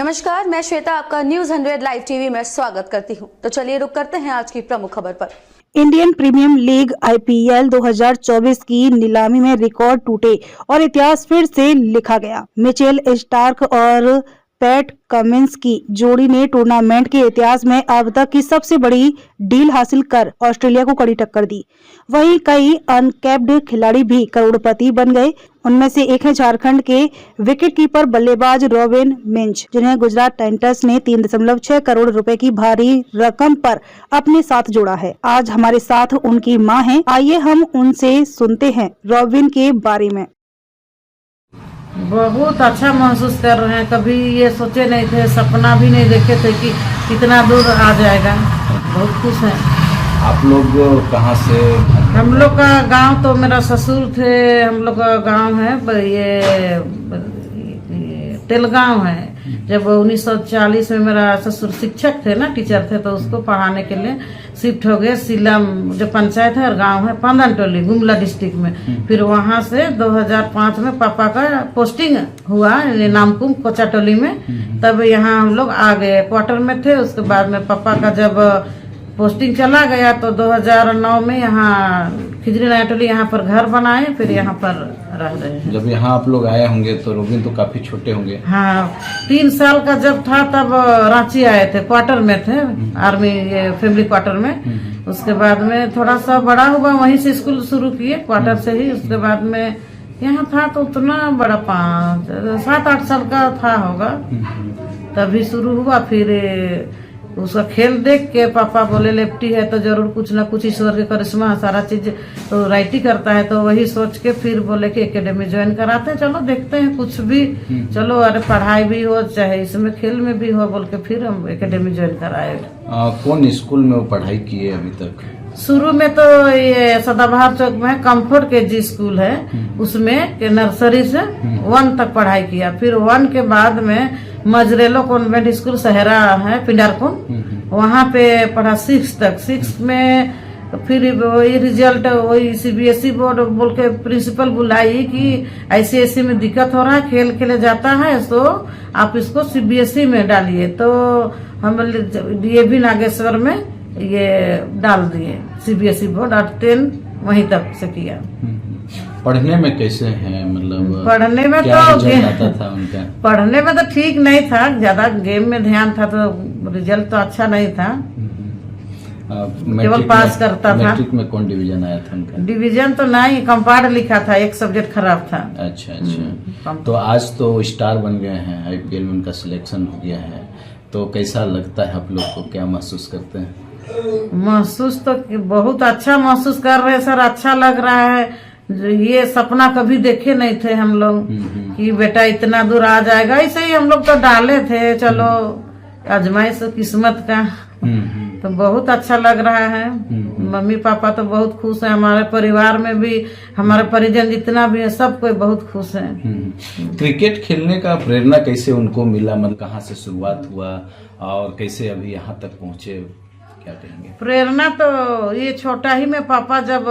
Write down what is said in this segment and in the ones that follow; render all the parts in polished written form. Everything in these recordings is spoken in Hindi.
नमस्कार, मैं श्वेता आपका न्यूज 100 लाइव टीवी में स्वागत करती हूं। तो चलिए रुक करते हैं आज की प्रमुख खबर पर। इंडियन प्रीमियर लीग आईपीएल 2024 की नीलामी में रिकॉर्ड टूटे और इतिहास फिर से लिखा गया। मिचेल स्टार्क और पैट कमिंस की जोड़ी ने टूर्नामेंट के इतिहास में अब तक की सबसे बड़ी डील हासिल कर ऑस्ट्रेलिया को कड़ी टक्कर दी। वहीं कई अनकैप्ड खिलाड़ी भी करोड़पति बन गए। उनमें से एक है झारखंड के विकेटकीपर बल्लेबाज रॉबिन मिंज, जिन्हें गुजरात टाइटंस ने 3.6 करोड़ रुपए की भारी रकम पर अपने साथ जोड़ा है। आज हमारे साथ उनकी मां हैं। आइए हम उनसे सुनते हैं रॉबिन के बारे में। बहुत अच्छा महसूस कर रहे हैं। कभी ये सोचे नहीं थे, सपना भी नहीं देखे थे कि इतना दूर आ जाएगा। बहुत खुश हैं। आप लोग कहाँ से? हम लोग का गांव तो मेरा ससुर थे। हम लोग का गांव है ये तेलगांव है। जब 1940 में मेरा ससुर शिक्षक थे ना, टीचर थे, तो उसको पढ़ाने के लिए शिफ्ट हो गए सीलम, जो पंचायत है और गांव है पंदन टोली, गुमला डिस्ट्रिक्ट में। फिर वहां से 2005 में पापा का पोस्टिंग हुआ नामकुम कोचा टोली में। तब यहाँ हम लोग आ गए, क्वार्टर में थे। उसके बाद में पापा का जब पोस्टिंग चला गया तो 2009 में यहाँ खिजरी नया टोली यहाँ पर घर बनाए, फिर यहाँ पर रह रहे हैं। जब यहाँ आप लोग आए होंगे तो रोबिन तो काफी छोटे होंगे। हाँ, 3 साल का जब था तब रांची आए थे, क्वार्टर में थे, आर्मी फैमिली क्वार्टर में। उसके बाद में थोड़ा सा बड़ा हुआ, वहीं से स्कूल शुरू किए क्वार्टर से ही। उसके बाद में यहाँ था तो उतना बड़ा 7-8 साल का था होगा, तभी शुरू हुआ। फिर उसका खेल देख के पापा बोले लेफ्टी है तो जरूर कुछ ना कुछ ईश्वर के करिश्मा है, सारा चीज तो राइट ही करता है। तो वही सोच के फिर बोले कि एकेडमी ज्वाइन कराते हैं, चलो देखते हैं कुछ भी, चलो अरे पढ़ाई भी हो चाहे इसमें खेल में भी हो, बोल के फिर हम एकेडमी ज्वाइन कराए। कौन स्कूल में वो पढ़ाई की है अभी तक? शुरू में तो ये सदाबहार चौक में कंफर्ट के जी स्कूल है, उसमें के नर्सरी से 1 तक पढ़ाई किया। फिर 1 के बाद में मजरेलो कॉन्वेंट स्कूल सहरा है पिंडारकुंड, वहाँ पे पढ़ा 6 तक। 6 में फिर वही रिजल्ट वही सीबीएसई बोर्ड बोल के प्रिंसिपल बुलाई कि ऐसे में दिक्कत हो रहा है, खेल खेले जाता है, तो आप इसको सीबीएसई में डालिए। तो हम डीएवी नागेश्वर में ये डाल दिए सीबीएसई बोर्ड, और 10 वहीं तक से किया। पढ़ने में कैसे हैं? मतलब पढ़ने में क्या तो रिजल्ट आता था उनका? पढ़ने में तो ठीक नहीं था, ज्यादा गेम में ध्यान था, तो रिजल्ट तो अच्छा नहीं था, केवल पास करता था। मैट्रिक में कौन डिवीजन आया था उनका? डिवीजन तो नहीं, कंपार्ट लिखा था, एक सब्जेक्ट खराब था। अच्छा। तो आज तो स्टार बन गए हैं, आईपीएल में उनका सिलेक्शन हो गया है, तो कैसा लगता है आप लोग को? क्या महसूस करते हैं? महसूस तो बहुत अच्छा महसूस कर रहे हैं सर, अच्छा लग रहा है। ये सपना कभी देखे नहीं थे हम लोग कि बेटा इतना दूर आ जाएगा। ऐसे ही हम लोग तो डाले थे, चलो आजमाइश किस्मत का। तो बहुत अच्छा लग रहा है। मम्मी पापा तो बहुत खुश हैं, हमारे परिवार में भी हमारे परिजन जितना भी है सब कोई बहुत खुश है। क्रिकेट खेलने का प्रेरणा कैसे उनको मिला? मतलब कहाँ से शुरुआत हुआ और कैसे अभी यहाँ तक पहुँचे, क्या कहेंगे? प्रेरणा तो ये छोटा ही में पापा जब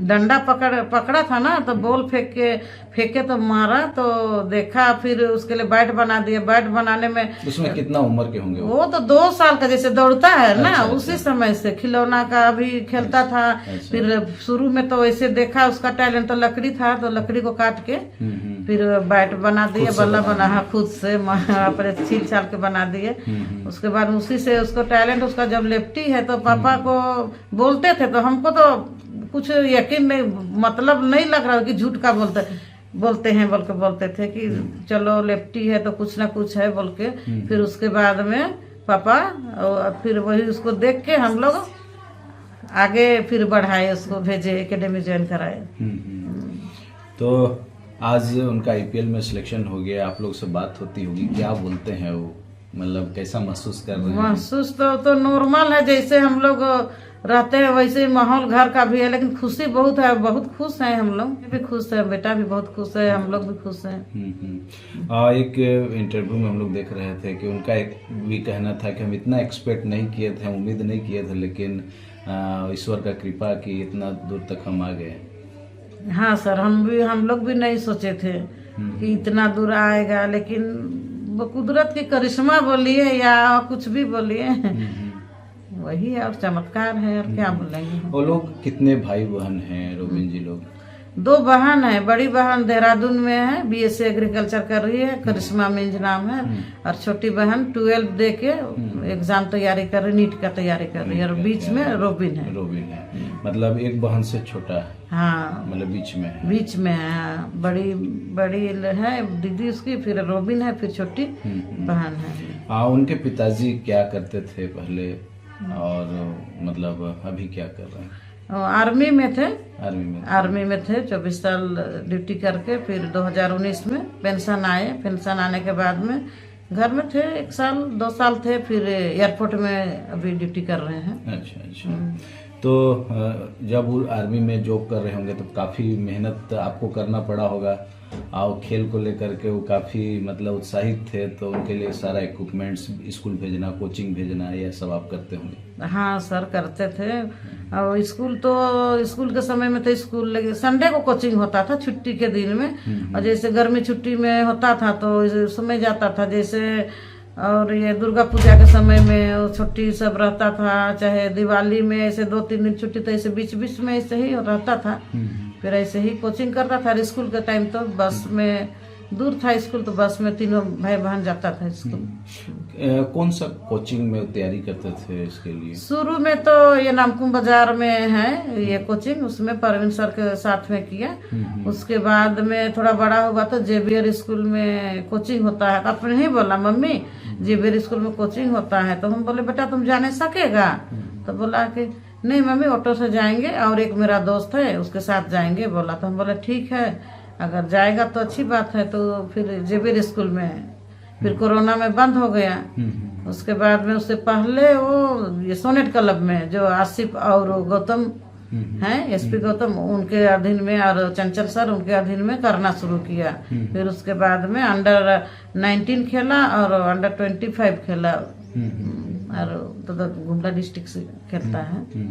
डंडा पकड़ा था ना, तो बॉल फेंके तो मारा, तो देखा, फिर उसके लिए बैट बना दिए। बैट बनाने में उसमें कितना उम्र के होंगे वो तो 2 साल का, जैसे दौड़ता है ना, अच्छा। उसी समय से खिलौना का भी खेलता था। अच्छा। फिर शुरू में तो ऐसे देखा उसका टैलेंट, तो लकड़ी था, तो लकड़ी को काट के फिर बैट बना दिए, बल्ला बना खुद से अपने छील छाल के बना दिए। उसके बाद उसी से उसको टैलेंट, उसका जब लेफ्टी है तो पापा को बोलते थे, तो हमको तो कुछ यकीन नहीं, मतलब नहीं लग रहा कि झूठ का बोलते हैं बोल के बोलते थे कि चलो लेफ्टी है तो कुछ ना कुछ है बोल के। फिर उसके बाद में पापा फिर वही उसको देख के हम लोग आगे फिर बढ़ाए, उसको भेजे, एकेडमी ज्वाइन कराए। तो आज उनका आईपीएल में सिलेक्शन हो गया, आप लोग से बात होती होगी, क्या बोलते हैं वो? मतलब कैसा महसूस कर रहे हैं? महसूस तो नॉर्मल है, जैसे हम लोग रहते हैं वैसे माहौल घर का भी है, लेकिन खुशी बहुत है, बहुत खुश हैं हम लोग भी, खुश है, बेटा भी बहुत खुश है, हम लोग भी खुश हैं। एक इंटरव्यू में हम लोग देख रहे थे कि उनका एक भी कहना था कि हम इतना एक्सपेक्ट नहीं किए थे, उम्मीद नहीं किए थे, लेकिन ईश्वर का कृपा कि इतना दूर तक हम आ गए। हाँ सर, हम लोग भी नहीं सोचे थे कि इतना दूर आएगा, लेकिन कुदरत की करिश्मा बोलिए या कुछ भी बोलिए, वही है और चमत्कार है, और क्या बोलेंगे। वो लोग कितने भाई बहन हैं रोबिन जी लोग? 2 बहन है, बड़ी बहन देहरादून में है, बीएससी एग्रीकल्चर कर रही है, करिश्मा मिंज नाम है, और छोटी बहन 12 दे के एग्जाम तैयारी कर रही, नीट का तैयारी कर रही है, और बीच में रोबिन है। रोबिन है, मतलब एक बहन से छोटा है। हाँ, मतलब बीच में है। बीच में है, हाँ। बड़ी है दीदी उसकी, फिर रोबिन है, फिर छोटी बहन है। हाँ, उनके पिताजी क्या करते थे पहले, और मतलब अभी क्या कर रहे हैं? आर्मी में थे। आर्मी में थे 24 साल ड्यूटी करके, फिर 2019 में पेंशन आए। पेंशन आने के बाद में घर में थे, 1 साल 2 साल थे, फिर एयरपोर्ट में अभी ड्यूटी कर रहे हैं। अच्छा। तो जब वो आर्मी में जॉब कर रहे होंगे तो काफ़ी मेहनत आपको करना पड़ा होगा, और खेल को लेकर के वो काफ़ी मतलब उत्साहित थे, तो उनके लिए सारा इक्विपमेंट्स, स्कूल भेजना, कोचिंग भेजना, ये सब आप करते होंगे? हाँ सर, करते थे। और स्कूल के समय में तो स्कूल लगे, संडे को कोचिंग होता था छुट्टी के दिन में, और जैसे गर्मी छुट्टी में होता था तो समय जाता था, जैसे और ये दुर्गा पूजा के समय में छुट्टी सब रहता था, चाहे दिवाली में ऐसे 2-3 दिन छुट्टी, तो ऐसे बीच बीच में ऐसे ही रहता था। फिर ऐसे ही कोचिंग करता था। स्कूल के टाइम तो बस में, दूर था स्कूल, तो बस में तीनों भाई बहन जाता था स्कूल। कौन सा कोचिंग में तैयारी करते थे इसके लिए? शुरू में तो ये नामकुम बाजार में है ये कोचिंग, उसमें परवीन सर के साथ में किया। उसके बाद में थोड़ा बड़ा हुआ तो जेवियर स्कूल में कोचिंग होता है, तो अपने ही बोला मम्मी जेवियर स्कूल में कोचिंग होता है, तो हम बोले बेटा तुम जाने सकेगा? तो बोला कि नहीं मम्मी ऑटो से जाएंगे, और एक मेरा दोस्त है उसके साथ जाएंगे बोला। तो हम बोले ठीक है, अगर जाएगा तो अच्छी बात है। तो फिर जेवियर स्कूल में, फिर कोरोना में बंद हो गया। उसके बाद में, उससे पहले वो ये सोनेट क्लब में जो आसिफ और गौतम हैं, एसपी गौतम, उनके अधीन में, और चंचल सर उनके अधीन में करना शुरू किया। फिर उसके बाद में अंडर 19 खेला और अंडर 25 खेला, और तो गुमला डिस्ट्रिक्ट से खेलता है।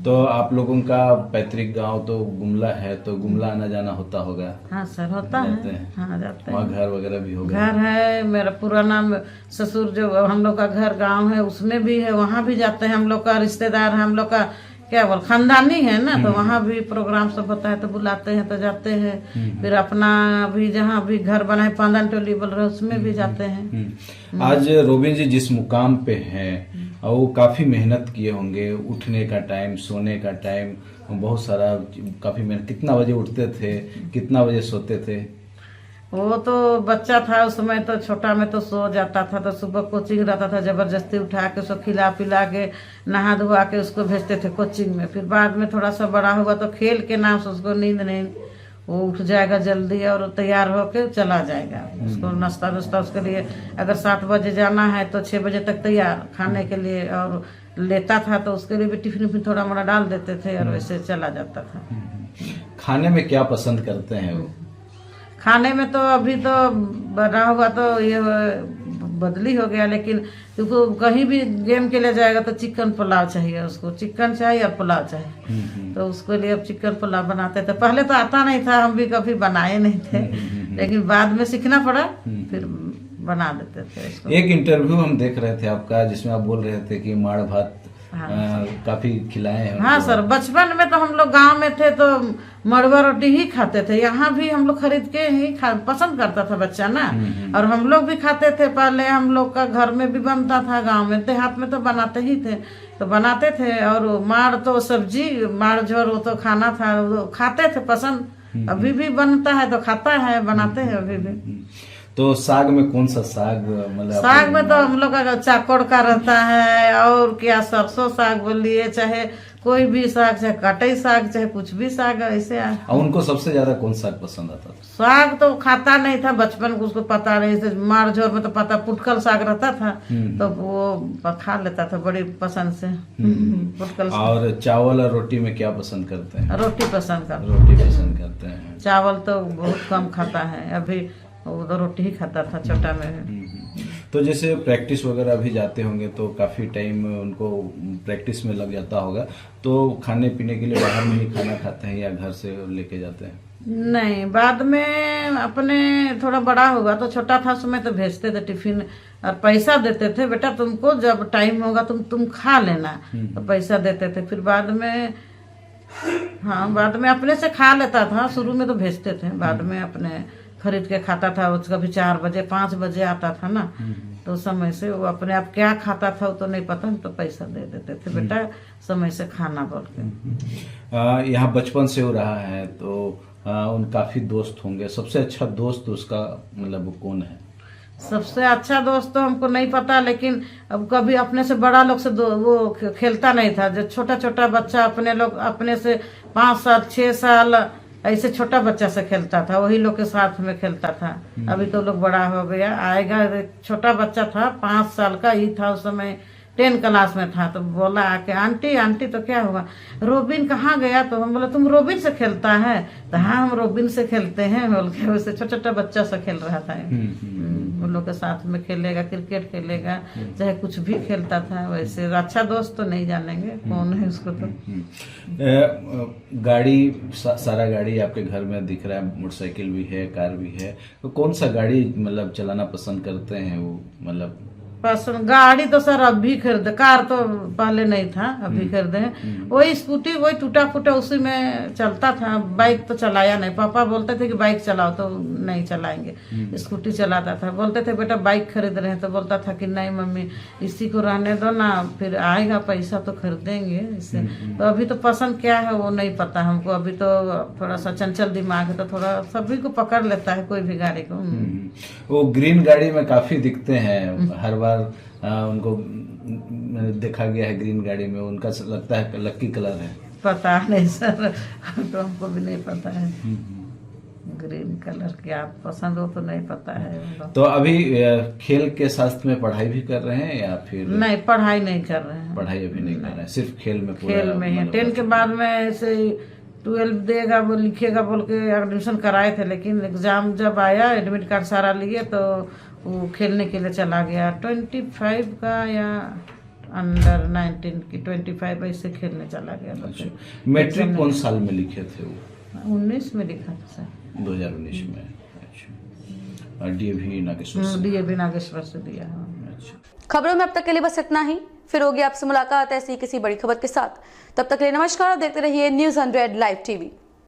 तो आप लोगों का पैतृक गांव तो गुमला है, तो गुमला आना जाना होता होगा? हाँ सर, होता है। हाँ, जाते हैं। वहाँ घर वगैरह भी होगा? घर है, मेरा पुराना ससुर जो हम लोग का घर गांव है उसमें भी है, वहाँ भी जाते हैं। हम लोग का रिश्तेदार है, हम लोग का क्या बोल खानदानी है ना, तो वहाँ भी प्रोग्राम सब होता है तो बुलाते हैं तो जाते हैं। फिर अपना भी जहाँ भी घर बना है पांदन टोली बोल रहे, उसमें भी जाते हैं। आज रोबिन जी जिस मुकाम पे हैं, और वो काफी मेहनत किए होंगे, उठने का टाइम, सोने का टाइम, बहुत सारा काफी मेहनत। कितना बजे उठते थे, कितना बजे सोते थे? वो तो बच्चा था उस समय, तो छोटा में तो सो जाता था, तो सुबह कोचिंग रहता था, जबरदस्ती उठा के उसको खिला पिला के नहा धुआ के उसको भेजते थे कोचिंग में। फिर बाद में थोड़ा सा बड़ा हुआ तो खेल के नाम से उसको नींद नहीं, वो उठ जाएगा जल्दी और तैयार होके चला जाएगा। उसको नाश्ता वास्ता उसके लिए अगर 7 बजे जाना है तो 6 बजे तक तैयार खाने के लिए, और लेता था तो उसके लिए भी टिफिन उफिन थोड़ा मोड़ा डाल देते थे, और वैसे चला जाता था। खाने में क्या पसंद करते हैं वो? खाने में तो अभी तो बना हुआ तो ये बदली हो गया, लेकिन तो कहीं भी गेम के लिए जाएगा तो चिकन पुलाव चाहिए उसको, चिकन चाहिए और पुलाव चाहिए। तो उसके लिए अब चिकन पुलाव बनाते थे। पहले तो आता नहीं था, हम भी कभी बनाए नहीं थे, लेकिन बाद में सीखना पड़ा, फिर बना देते थे इसको। एक इंटरव्यू हम देख रहे थे आपका, जिसमें आप बोल रहे थे कि माड़ भात काफी खिलाए हैं। हाँ सर, बचपन में तो हम लोग गांव में थे तो मड़वा रोटी ही खाते थे। यहाँ भी हम लोग खरीद के ही पसंद करता था बच्चा ना, और हम लोग भी खाते थे। पहले हम लोग का घर में भी बनता था, गांव में देहात में तो बनाते ही थे, तो बनाते थे। और माड़ तो सब्जी, माड़ झोर, वो तो खाना था, वो खाते थे पसंद। अभी भी बनता है तो खाता है, बनाते हैं अभी भी। तो साग में कौन सा साग, मतलब साग में तो हम लोग का चाकोड़ का रहता है, और क्या सरसों साग बोलिए, चाहे कोई भी साग, चाहे कटई साग, चाहे कुछ भी साग, ऐसे। और उनको सबसे ज्यादा कौन साग पसंद आता था? साग तो खाता नहीं था बचपन को, उसको पता नहीं था। मार झोर में तो पता पुटकल साग रहता था, तो वो खा लेता था बड़ी पसंद से पुटकल। और चावल और रोटी में क्या पसंद करते हैं? रोटी पसंद करते, रोटी पसंद करते हैं। चावल तो बहुत कम खाता है, अभी वो तो रोटी ही खाता था छोटा में। तो जैसे प्रैक्टिस वगैरह भी जाते होंगे तो काफ़ी टाइम उनको प्रैक्टिस में लग जाता होगा, तो खाने पीने के लिए बाहर में ही खाना खाते हैं या घर से लेके जाते हैं? नहीं, बाद में अपने थोड़ा बड़ा होगा तो छोटा था उसमें तो भेजते थे टिफिन और पैसा देते थे, बेटा तुमको जब टाइम होगा तुम खा लेना, तो पैसा देते थे। फिर बाद में बाद में अपने से खा लेता था, शुरू में तो भेजते थे, बाद में अपने खरीद के खाता था। उसका भी 4 बजे 5 बजे आता था ना, तो समय से वो अपने आप क्या खाता था वो तो नहीं पता, हम तो पैसा दे देते थे, बेटा समय से खाना बोल के। यहाँ बचपन से हो रहा है तो उन काफी दोस्त होंगे, सबसे अच्छा दोस्त उसका मतलब वो कौन है? सबसे अच्छा दोस्त तो हमको नहीं पता, लेकिन अब कभी अपने से बड़ा लोग से वो खेलता नहीं था। जो छोटा छोटा बच्चा अपने से 5 साल 6 साल ऐसे छोटा बच्चा से खेलता था, वही लोग के साथ में खेलता था। अभी तो लोग बड़ा हो गया, आएगा। छोटा बच्चा था 5 साल का ही था उस समय, 10 क्लास में था, तो बोला आके आंटी आंटी तो क्या हुआ, रोबिन कहाँ गया? तो हम बोला तुम रोबिन से खेलता है? तो हाँ हम रोबिन से खेलते हैं बोल के। वैसे छोटा छोटा बच्चा से खेल रहा था, उन लोग के साथ में खेलेगा, क्रिकेट खेलेगा, चाहे कुछ भी खेलता था। वैसे अच्छा दोस्त तो नहीं जानेंगे कौन है उसको। तो गाड़ी सारा गाड़ी आपके घर में दिख रहा है, मोटरसाइकिल भी है, कार भी है, तो कौन सा गाड़ी मतलब चलाना पसंद करते हैं वो? मतलब पसंद गाड़ी तो सर अभी खरीदे, कार तो पहले नहीं था, अभी खरीदे हैं। वही स्कूटी, वही टूटा फूटा उसी में चलता था। बाइक तो चलाया नहीं, पापा बोलते थे कि बाइक चलाओ, तो नहीं चलाएंगे, स्कूटी चलाता था। बोलते थे बेटा बाइक खरीद रहे हैं, तो बोलता था कि नहीं मम्मी इसी को रहने दो ना, फिर आएगा पैसा तो खरीदेंगे इससे। तो अभी तो पसंद क्या है वो नहीं पता हमको, अभी तो थोड़ा सा चंचल दिमाग है, तो थोड़ा सभी को पकड़ लेता है कोई भी गाड़ी को। वो ग्रीन गाड़ी में काफी दिखते हैं, हर बार उनको देखा गया है ग्रीन गाड़ी में, उनका लगता है लक्की कलर है। पता नहीं सर, तो हमको भी नहीं पता है ग्रीन कलर क्या पसंद हो, तो नहीं पता है। तो अभी खेल के साथ में पढ़ाई भी कर रहे हैं या फिर? नहीं, पढ़ाई नहीं कर रहे हैं। पढ़ाई अभी नहीं कर रहे हैं, सिर्फ खेल में खेल में है। 10 के बाद में ऐसे 12 देगा, वो लिखेगा बोल के एडमिशन कराए थे, लेकिन एग्जाम जब आया एडमिट कार्ड सारा लिए तो वो खेलने के लिए चला गया। 25 का या अंडर 19 की 25 ऐसे खेलने चला गया। अच्छा, मैट्रिक कौन साल में लिखे थे वो? 19 में लिखा था सर, 2019 में। अच्छा, डीएवी नागेश्वर से? डीएवी नागेश्वर से दिया। अच्छा, खबरों में अब तक के लिए बस इतना ही। फिर होगी आपसे मुलाकात ऐसी किसी बड़ी खबर के साथ। तब तक के लिए नमस्कार और देखते रहिए News 100 लाइव टीवी।